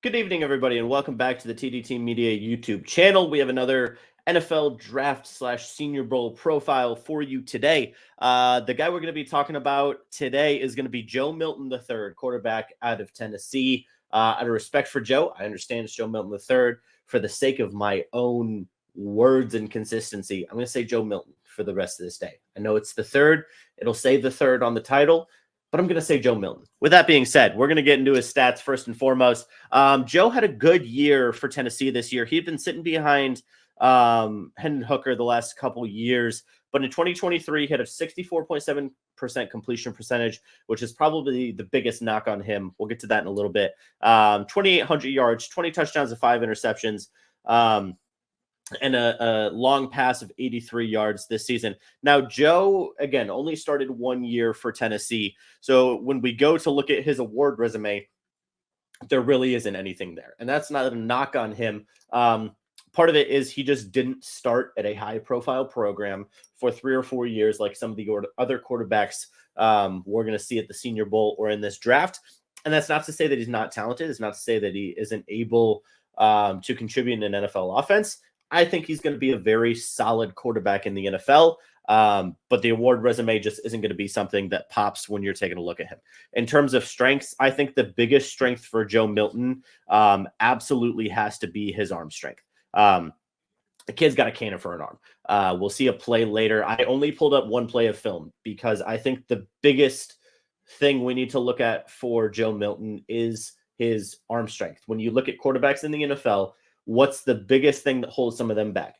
Good evening, everybody, and welcome back to the TDT Media YouTube channel. We have another NFL draft / Senior Bowl profile for you today. The guy we're going to be talking about today is going to be Joe Milton III, quarterback out of Tennessee. Out of respect for Joe, I understand it's Joe Milton III. For the sake of my own words and consistency, I'm going to say Joe Milton for the rest of this day. I know it's the third. It'll say the third on the title, but I'm going to say Joe Milton. With that being said, we're going to get into his stats first and foremost. Joe had a good year for Tennessee this year. He'd been sitting behind Hendon Hooker the last couple years, but in 2023, he had a 64.7% completion percentage, which is probably the biggest knock on him. We'll get to that in a little bit. 2,800 yards, 20 touchdowns, and 5 interceptions. And a long pass of 83 yards this season. Now, Joe, again, only started 1 year for Tennessee. So when we go to look at his award resume, there really isn't anything there. And that's not a knock on him. Part of it is he just didn't start at a high-profile program for 3 or 4 years like some of the other quarterbacks we're going to see at the Senior Bowl or in this draft. And that's not to say that he's not talented. It's not to say that he isn't able to contribute in an NFL offense. I think he's going to be a very solid quarterback in the NFL, but the award resume just isn't going to be something that pops when you're taking a look at him. In terms of strengths, I think the biggest strength for Joe Milton absolutely has to be his arm strength. The kid's got a cannon for an arm. We'll see a play later. I only pulled up one play of film because I think the biggest thing we need to look at for Joe Milton is his arm strength. When you look at quarterbacks in the NFL, what's the biggest thing that holds some of them back?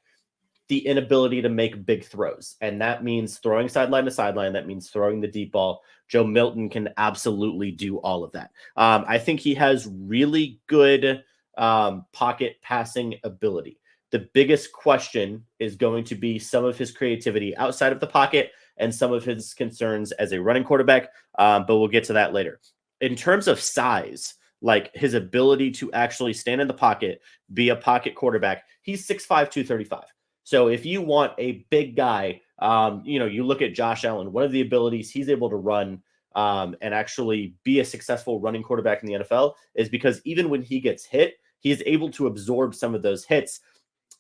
The inability to make big throws. And that means throwing sideline to sideline. That means throwing the deep ball. Joe Milton can absolutely do all of that. I think he has really good pocket passing ability. The biggest question is going to be some of his creativity outside of the pocket and some of his concerns as a running quarterback. But we'll get to that later. In terms of size, like his ability to actually stand in the pocket, be a pocket quarterback, he's 6'5", 235. So if you want a big guy, you look at Josh Allen, one of the abilities he's able to run and actually be a successful running quarterback in the NFL is because even when he gets hit, he is able to absorb some of those hits.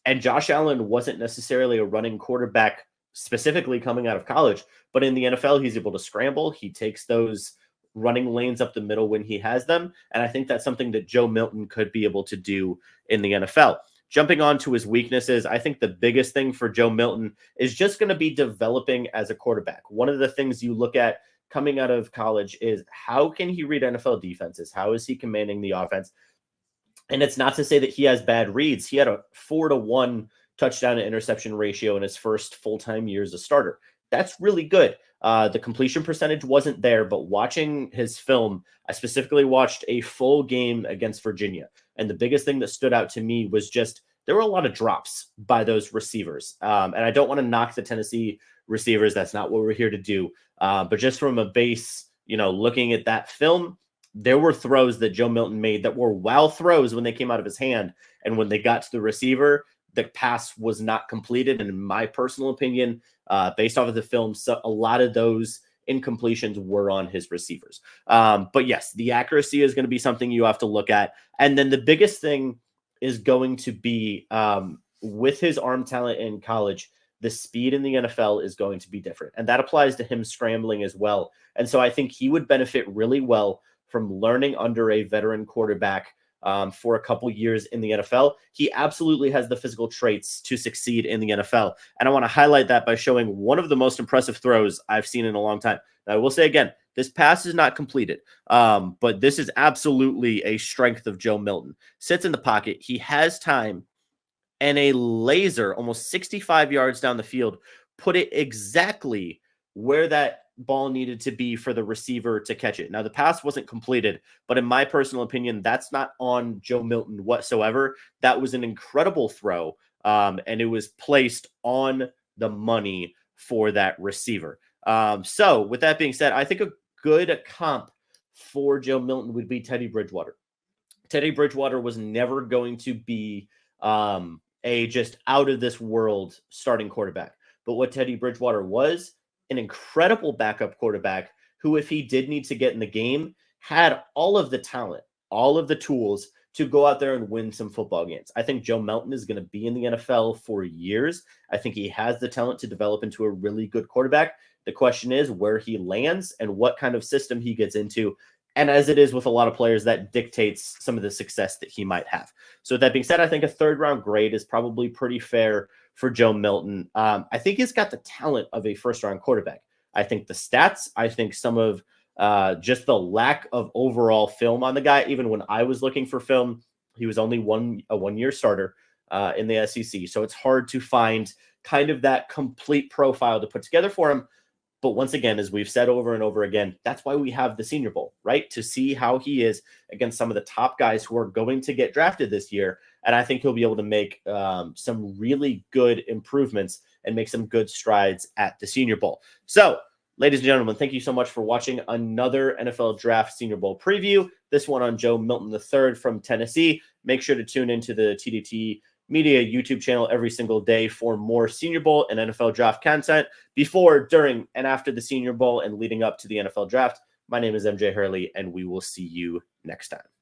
And Josh Allen wasn't necessarily a running quarterback specifically coming out of college, but in the NFL, he's able to scramble. He takes those running lanes up the middle when he has them. And I think that's something that Joe Milton could be able to do in the NFL. Jumping on to his weaknesses, I think the biggest thing for Joe Milton is just going to be developing as a quarterback. One of the things you look at coming out of college is how can he read NFL defenses? How is he commanding the offense? And it's not to say that he has bad reads. He had a 4-to-1 touchdown to interception ratio in his first full-time year as a starter. That's really good. The completion percentage wasn't there, but watching his film, I specifically watched a full game against Virginia. And the biggest thing that stood out to me was just there were a lot of drops by those receivers. And I don't want to knock the Tennessee receivers. That's not what we're here to do. But just from a base, looking at that film, there were throws that Joe Milton made that were wow throws when they came out of his hand. And when they got to the receiver, the pass was not completed. And in my personal opinion, based off of the film, so a lot of those incompletions were on his receivers. But yes, the accuracy is going to be something you have to look at. And then the biggest thing is going to be with his arm talent in college, the speed in the NFL is going to be different. And that applies to him scrambling as well. And so I think he would benefit really well from learning under a veteran quarterback for a couple years in the NFL. He absolutely has the physical traits to succeed in the NFL. And I want to highlight that by showing one of the most impressive throws I've seen in a long time. Now, I will say again, this pass is not completed, but this is absolutely a strength of Joe Milton. Sits in the pocket. He has time, and a laser almost 65 yards down the field put it exactly where that ball needed to be for the receiver to catch it. Now, the pass wasn't completed, but in my personal opinion, that's not on Joe Milton whatsoever. That was an incredible throw, and it was placed on the money for that receiver. So with that being said, I think a good comp for Joe Milton would be Teddy Bridgewater. Teddy Bridgewater was never going to be a just out of this world starting quarterback. But what Teddy Bridgewater was, an incredible backup quarterback who, if he did need to get in the game, had all of the talent, all of the tools to go out there and win some football games. I think Joe Milton is going to be in the NFL for years. I think he has the talent to develop into a really good quarterback. The question is where he lands and what kind of system he gets into. And as it is with a lot of players, that dictates some of the success that he might have. So with that being said, I think a third-round grade is probably pretty fair for Joe Milton. I think he's got the talent of a first-round quarterback. I think the stats, I think some of just the lack of overall film on the guy. Even when I was looking for film, he was only a one-year starter in the SEC. So it's hard to find kind of that complete profile to put together for him. But once again, as we've said over and over again, that's why we have the Senior Bowl, right? To see how he is against some of the top guys who are going to get drafted this year. And I think he'll be able to make some really good improvements and make some good strides at the Senior Bowl. So, ladies and gentlemen, thank you so much for watching another NFL Draft Senior Bowl preview. This one on Joe Milton III from Tennessee. Make sure to tune into the TDT Media YouTube channel every single day for more Senior Bowl and NFL Draft content before, during, and after the Senior Bowl and leading up to the NFL Draft. My name is MJ Hurley, and we will see you next time.